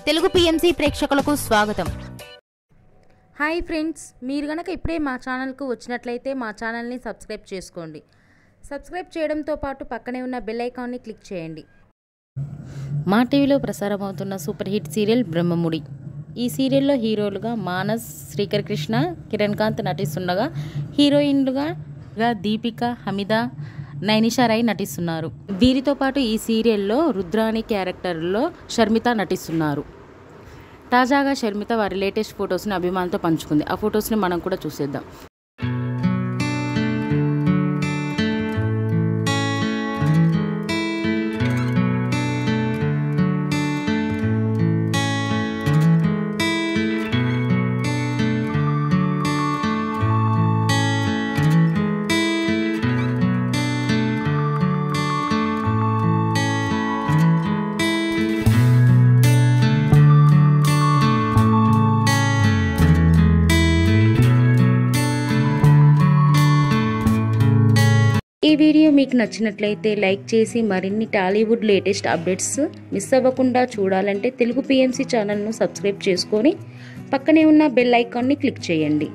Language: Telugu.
తెలుగు పిఎంసి ప్రేక్షకులకు స్వాగతం. హాయ్ ఫ్రెండ్స్, మీరు గనక ఇప్పుడే మా ఛానల్కు వచ్చినట్లయితే మా ఛానల్ని సబ్స్క్రైబ్ చేసుకోండి. సబ్స్క్రైబ్ చేయడంతో పాటు పక్కనే ఉన్న బెల్ ఐకాన్ని క్లిక్ చేయండి. మా టీవీలో ప్రసారమవుతున్న సూపర్ హిట్ సీరియల్ బ్రహ్మముడి. ఈ సీరియల్లో హీరోలుగా మానస్, శ్రీకర్ కృష్ణ, కిరణ్ కాంత్ నటిస్తుండగా హీరోయిన్లుగా దీపిక, హమీద, నైనిషా రాయ్ నటిస్తున్నారు. వీరితో పాటు ఈ సీరియల్లో రుద్రాణి క్యారెక్టర్లో షర్మిత నటిస్తున్నారు. తాజాగా షర్మిత వారి లేటెస్ట్ ఫొటోస్ని అభిమానులతో పంచుకుంది. ఆ ఫొటోస్ని మనం కూడా చూసేద్దాం. ఈ వీడియో మీకు నచ్చినట్లయితే లైక్ చేసి మరిన్ని టాలీవుడ్ లేటెస్ట్ అప్డేట్స్ మిస్ అవ్వకుండా చూడాలంటే తెలుగు పిఎంసి ఛానల్ను సబ్స్క్రైబ్ చేసుకొని పక్కనే ఉన్న బెల్ ఐకాన్ని క్లిక్ చేయండి.